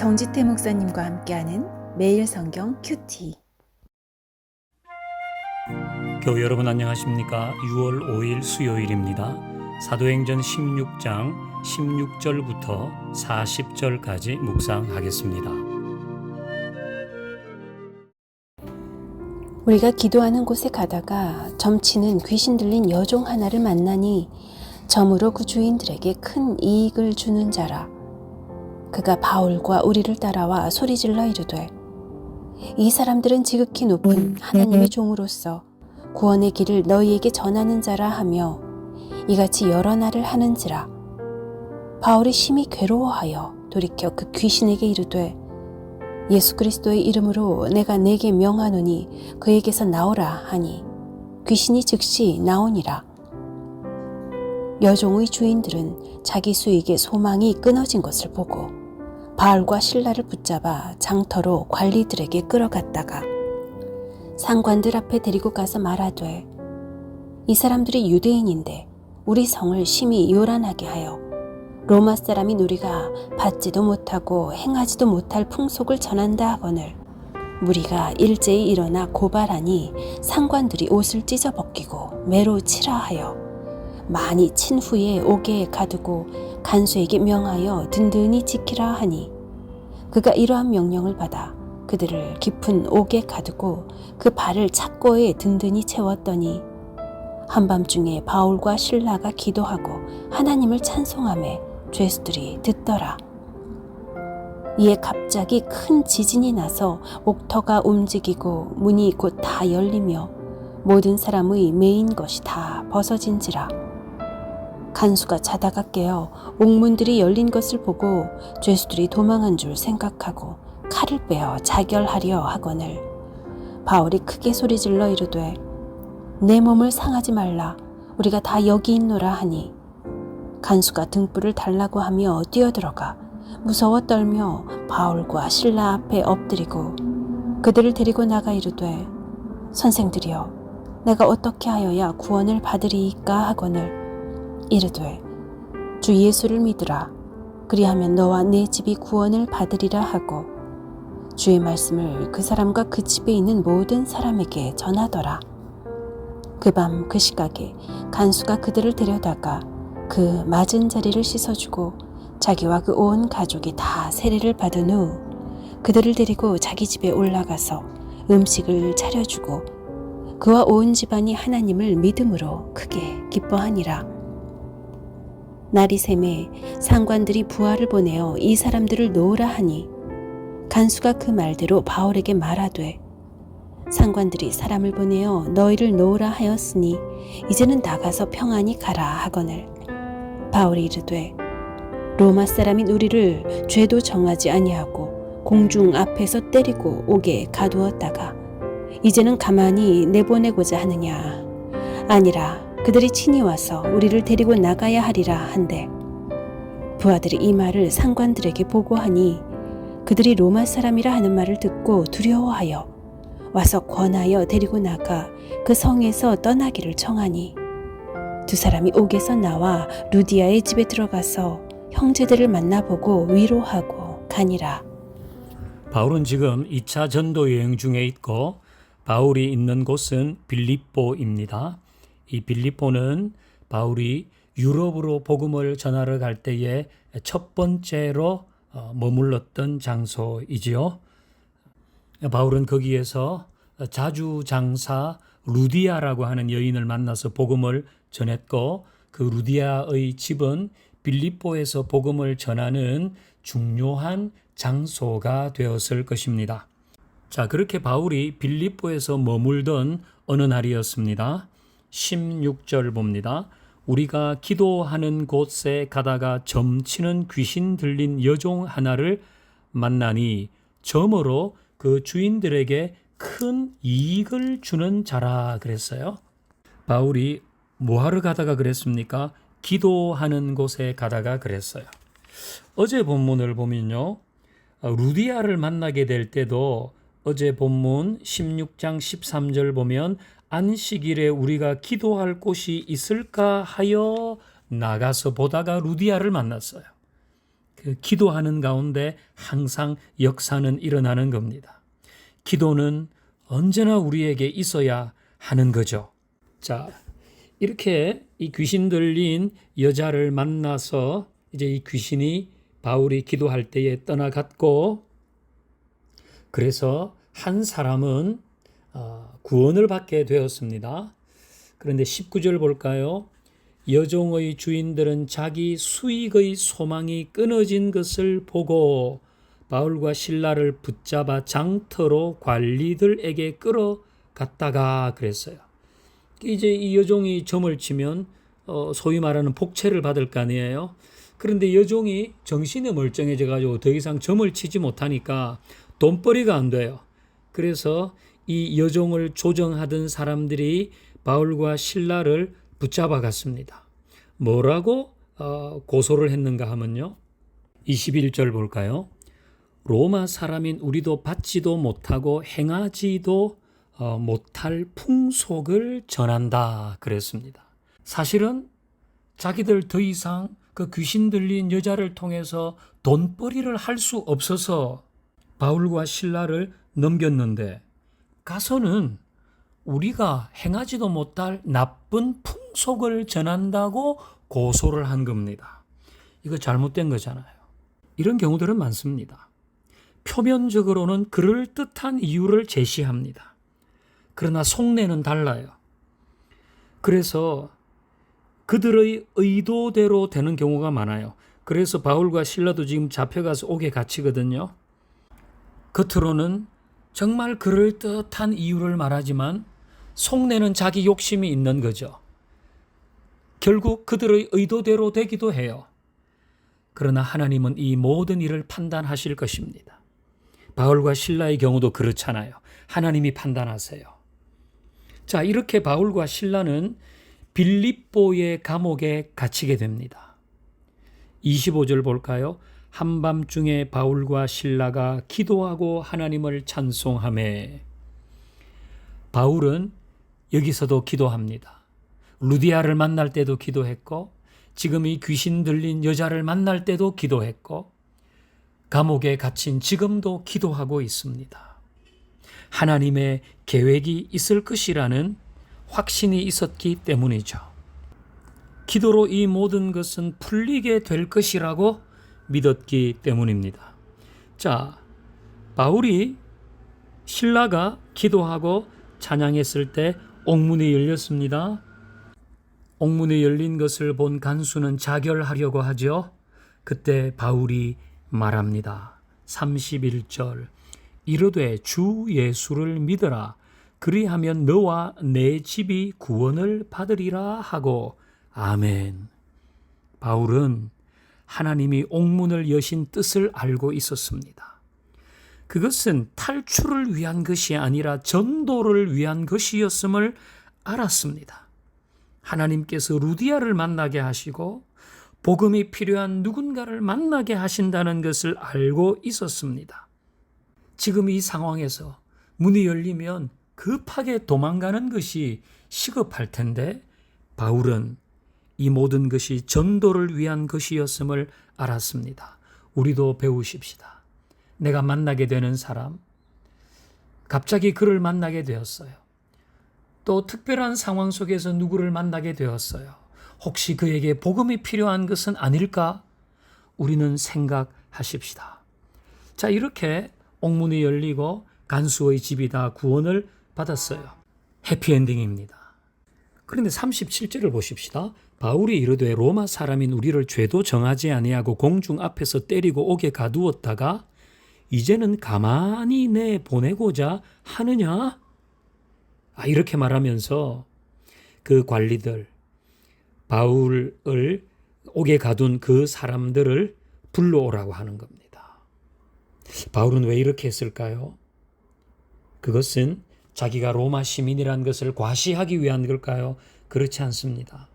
정지태 목사님과 함께하는 매일 성경 큐티. 교회 여러분 안녕하십니까? 6월 5일 수요일입니다. 사도행전 16장 16절부터 40절까지 묵상하겠습니다. 우리가 기도하는 곳에 가다가 점치는 귀신 들린 여종 하나를 만나니 점으로 그 주인들에게 큰 이익을 주는 자라. 그가 바울과 우리를 따라와 소리질러 이르되 이 사람들은 지극히 높은 하나님의 종으로서 구원의 길을 너희에게 전하는 자라 하며 이같이 여러 날을 하는지라. 바울이 심히 괴로워하여 돌이켜 그 귀신에게 이르되 예수 그리스도의 이름으로 내가 네게 명하노니 그에게서 나오라 하니 귀신이 즉시 나오니라. 여종의 주인들은 자기 수익의 소망이 끊어진 것을 보고 바울과 실라를 붙잡아 장터로 관리들에게 끌어갔다가 상관들 앞에 데리고 가서 말하되 이 사람들이 유대인인데 우리 성을 심히 요란하게 하여 로마 사람인 우리가 받지도 못하고 행하지도 못할 풍속을 전한다 하거늘 무리가 일제히 일어나 고발하니 상관들이 옷을 찢어 벗기고 매로 치라 하여 많이 친 후에 옥에 가두고 간수에게 명하여 든든히 지키라 하니 그가 이러한 명령을 받아 그들을 깊은 옥에 가두고 그 발을 착고에 든든히 채웠더니 한밤중에 바울과 실라가 기도하고 하나님을 찬송하며 죄수들이 듣더라. 이에 갑자기 큰 지진이 나서 옥터가 움직이고 문이 곧 다 열리며 모든 사람의 매인 것이 다 벗어진지라. 간수가 자다가 깨어 옥문들이 열린 것을 보고 죄수들이 도망한 줄 생각하고 칼을 빼어 자결하려 하거늘 바울이 크게 소리질러 이르되 내 몸을 상하지 말라 우리가 다 여기 있노라 하니 간수가 등불을 달라고 하며 뛰어들어가 무서워 떨며 바울과 실라 앞에 엎드리고 그들을 데리고 나가 이르되 선생들이여 내가 어떻게 하여야 구원을 받으리이까 하거늘 이르되 주 예수를 믿으라 그리하면 너와 네 집이 구원을 받으리라 하고 주의 말씀을 그 사람과 그 집에 있는 모든 사람에게 전하더라. 그 밤 그 시각에 간수가 그들을 데려다가 그 맞은 자리를 씻어주고 자기와 그 온 가족이 다 세례를 받은 후 그들을 데리고 자기 집에 올라가서 음식을 차려주고 그와 온 집안이 하나님을 믿음으로 크게 기뻐하니라. 날이 새매 상관들이 부하를 보내어 이 사람들을 놓으라 하니 간수가 그 말대로 바울에게 말하되 상관들이 사람을 보내어 너희를 놓으라 하였으니 이제는 나가서 평안히 가라 하거늘 바울이 이르되 로마 사람인 우리를 죄도 정하지 아니하고 공중 앞에서 때리고 옥에 가두었다가 이제는 가만히 내보내고자 하느냐. 아니라 그들이 친히 와서 우리를 데리고 나가야 하리라 한대 부하들이 이 말을 상관들에게 보고하니 그들이 로마 사람이라 하는 말을 듣고 두려워하여 와서 권하여 데리고 나가 그 성에서 떠나기를 청하니 두 사람이 옥에서 나와 루디아의 집에 들어가서 형제들을 만나보고 위로하고 가니라. 바울은 지금 2차 전도 여행 중에 있고 바울이 있는 곳은 빌립보입니다. 이 빌립보는 바울이 유럽으로 복음을 전하러 갈 때에 첫 번째로 머물렀던 장소이지요. 바울은 거기에서 자주장사 루디아라고 하는 여인을 만나서 복음을 전했고 그 루디아의 집은 빌립보에서 복음을 전하는 중요한 장소가 되었을 것입니다. 자, 그렇게 바울이 빌립보에서 머물던 어느 날이었습니다. 16절 봅니다. 우리가 기도하는 곳에 가다가 점치는 귀신 들린 여종 하나를 만나니 점으로 그 주인들에게 큰 이익을 주는 자라 그랬어요. 바울이 뭐하러 가다가 그랬습니까? 기도하는 곳에 가다가 그랬어요. 어제 본문을 보면요. 루디아를 만나게 될 때도 어제 본문 16장 13절 보면 안식일에 우리가 기도할 곳이 있을까 하여 나가서 보다가 루디아를 만났어요. 그 기도하는 가운데 항상 역사는 일어나는 겁니다. 기도는 언제나 우리에게 있어야 하는 거죠. 자, 이렇게 이 귀신 들린 여자를 만나서 이제 이 귀신이 바울이 기도할 때에 떠나갔고, 그래서 한 사람은 구원을 받게 되었습니다. 그런데 19절 볼까요? 여종의 주인들은 자기 수익의 소망이 끊어진 것을 보고 바울과 실라를 붙잡아 장터로 관리들에게 끌어갔다가 그랬어요. 이제 이 여종이 점을 치면 소위 말하는 복채를 받을 거 아니에요. 그런데 여종이 정신이 멀쩡해져 가지고 더 이상 점을 치지 못하니까 돈벌이가 안 돼요. 그래서 이 여종을 조정하던 사람들이 바울과 실라를 붙잡아 갔습니다. 뭐라고 고소를 했는가 하면요. 21절 볼까요? 로마 사람인 우리도 받지도 못하고 행하지도 못할 풍속을 전한다 그랬습니다. 사실은 자기들 더 이상 그 귀신 들린 여자를 통해서 돈벌이를 할 수 없어서 바울과 실라를 넘겼는데 가서는 우리가 행하지도 못할 나쁜 풍속을 전한다고 고소를 한 겁니다. 이거 잘못된 거잖아요. 이런 경우들은 많습니다. 표면적으로는 그럴듯한 이유를 제시합니다. 그러나 속내는 달라요. 그래서 그들의 의도대로 되는 경우가 많아요. 그래서 바울과 실라도 지금 잡혀가서 옥에 갇히거든요. 겉으로는 정말 그럴듯한 이유를 말하지만 속내는 자기 욕심이 있는 거죠. 결국 그들의 의도대로 되기도 해요. 그러나 하나님은 이 모든 일을 판단하실 것입니다. 바울과 실라의 경우도 그렇잖아요. 하나님이 판단하세요. 자, 이렇게 바울과 실라는 빌립보의 감옥에 갇히게 됩니다. 25절 볼까요? 한밤중에 바울과 실라가 기도하고 하나님을 찬송하매. 바울은 여기서도 기도합니다. 루디아를 만날 때도 기도했고, 지금 이 귀신 들린 여자를 만날 때도 기도했고, 감옥에 갇힌 지금도 기도하고 있습니다. 하나님의 계획이 있을 것이라는 확신이 있었기 때문이죠. 기도로 이 모든 것은 풀리게 될 것이라고 믿었기 때문입니다. 자, 바울이 실라가 기도하고 찬양했을 때 옥문이 열렸습니다. 옥문이 열린 것을 본 간수는 자결하려고 하죠. 그때 바울이 말합니다. 31절 이르되 주 예수를 믿으라 그리하면 너와 내 집이 구원을 받으리라 하고 아멘. 바울은 하나님이 옥문을 여신 뜻을 알고 있었습니다. 그것은 탈출을 위한 것이 아니라 전도를 위한 것이었음을 알았습니다. 하나님께서 루디아를 만나게 하시고 복음이 필요한 누군가를 만나게 하신다는 것을 알고 있었습니다. 지금 이 상황에서 문이 열리면 급하게 도망가는 것이 시급할 텐데 바울은 이 모든 것이 전도를 위한 것이었음을 알았습니다. 우리도 배우십시다. 내가 만나게 되는 사람, 갑자기 그를 만나게 되었어요. 또 특별한 상황 속에서 누구를 만나게 되었어요. 혹시 그에게 복음이 필요한 것은 아닐까? 우리는 생각하십시다. 자, 이렇게 옥문이 열리고 간수의 집이 다 구원을 받았어요. 해피엔딩입니다. 그런데 37절을 보십시다. 바울이 이르되 로마 사람인 우리를 죄도 정하지 아니하고 공중 앞에서 때리고 옥에 가두었다가 이제는 가만히 내보내고자 하느냐? 이렇게 말하면서 그 관리들, 바울을 옥에 가둔 그 사람들을 불러오라고 하는 겁니다. 바울은 왜 이렇게 했을까요? 그것은 자기가 로마 시민이라는 것을 과시하기 위한 걸까요? 그렇지 않습니다.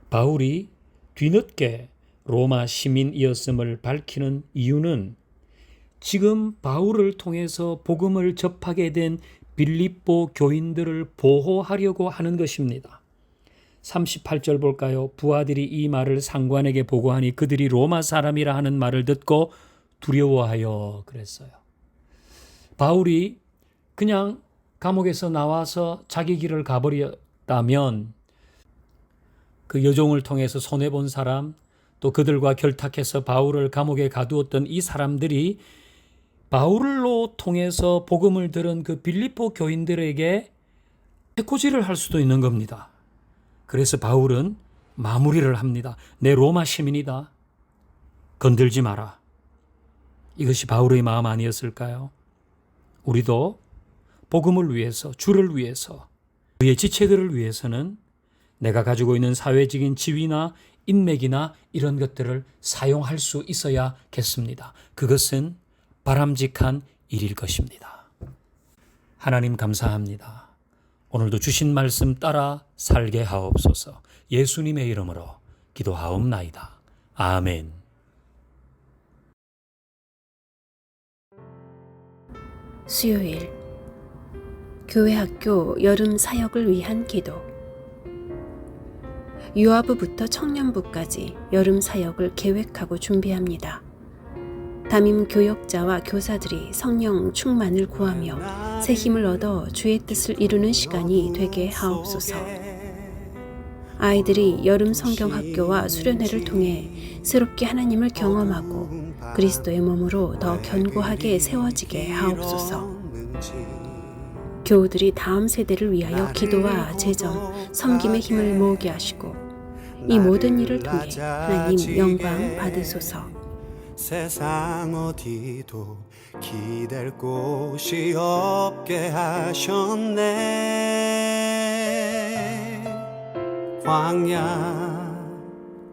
바울이 뒤늦게 로마 시민이었음을 밝히는 이유는 지금 바울을 통해서 복음을 접하게 된 빌립보 교인들을 보호하려고 하는 것입니다. 38절 볼까요? 부하들이 이 말을 상관에게 보고하니 그들이 로마 사람이라 하는 말을 듣고 두려워하여 그랬어요. 바울이 그냥 감옥에서 나와서 자기 길을 가버렸다면 그 여종을 통해서 손해본 사람, 또 그들과 결탁해서 바울을 감옥에 가두었던 이 사람들이 바울로 통해서 복음을 들은 그 빌립보 교인들에게 해코지를 할 수도 있는 겁니다. 그래서 바울은 마무리를 합니다. 내 로마 시민이다. 건들지 마라. 이것이 바울의 마음 아니었을까요? 우리도 복음을 위해서, 주를 위해서, 우리의 지체들을 위해서는 내가 가지고 있는 사회적인 지위나 인맥이나 이런 것들을 사용할 수 있어야겠습니다. 그것은 바람직한 일일 것입니다. 하나님 감사합니다. 오늘도 주신 말씀 따라 살게 하옵소서. 예수님의 이름으로 기도하옵나이다. 아멘. 수요일 교회 학교 여름 사역을 위한 기도. 유아부부터 청년부까지 여름 사역을 계획하고 준비합니다. 담임 교역자와 교사들이 성령 충만을 구하며 새 힘을 얻어 주의 뜻을 이루는 시간이 되게 하옵소서. 아이들이 여름 성경학교와 수련회를 통해 새롭게 하나님을 경험하고 그리스도의 몸으로 더 견고하게 세워지게 하옵소서. 교우들이 다음 세대를 위하여 기도와 재정, 섬김의 힘을 모으게 하시고 이 모든 일을 통해 하나님 영광 받으소서. 세상 어디도 기댈 곳이 없게 하셨네.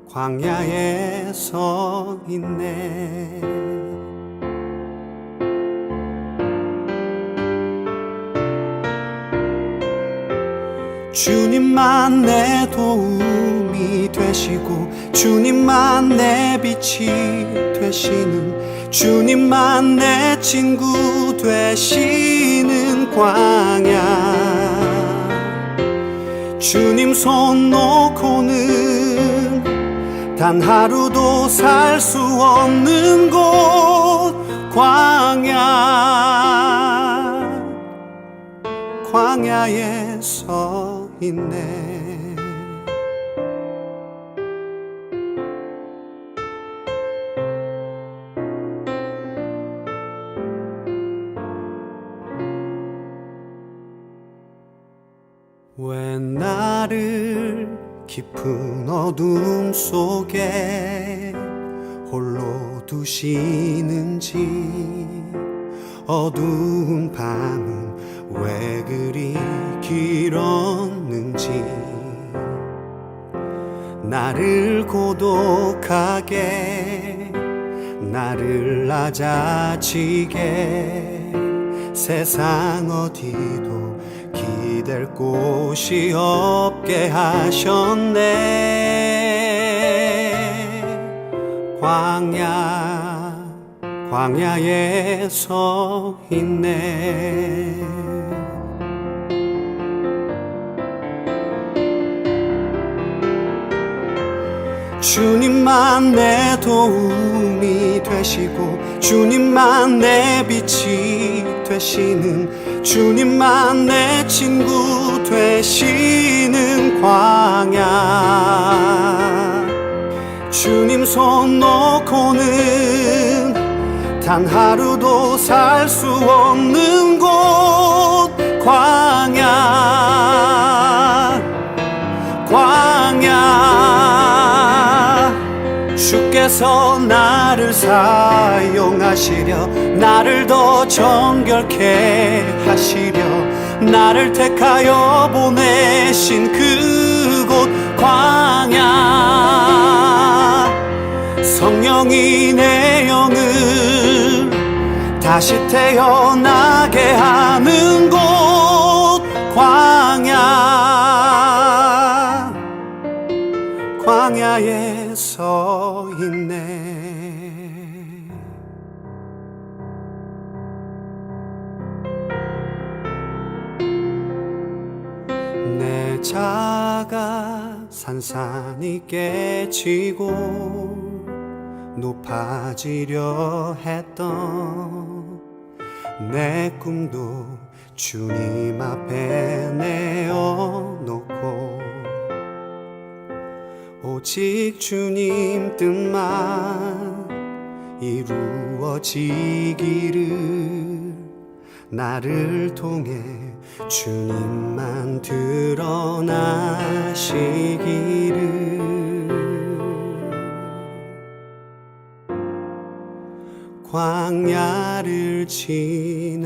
광야에 서 있네. 주님만 내 도움이 되시고 주님만 내 빛이 되시는 주님만 내 친구 되시는 광야. 주님 손 놓고는 단 하루도 살 수 없는 곳 광야에 서 있네. 왜 나를 깊은 어둠 속에 홀로 두시는지, 어두운 밤은 왜 그리 길었는지, 나를 고독하게, 나를 낮아지게, 세상 어디도 기댈 곳이 없게 하셨네. 광야에 서 있네. 주님만 내 도움이 되시고 주님만 내 빛이 되시는 주님만 내 친구 되시는 광야. 주님 손 놓고는 단 하루도 살 수 없는 곳 광야. 주께서 나를 사용하시려, 나를 더 정결케 하시려, 나를 택하여 보내신 그곳 광야. 성령이 내 영을 다시 태어나게 하는 곳 광야에 서 있네. 내 바다가 산산이 깨지고 높아지려 했던 내 꿈도 주님 앞에 내어놓고 오직 주님 뜻만 이루어지기를 나를 통해 주님만 드러나시기를 광야를 지나며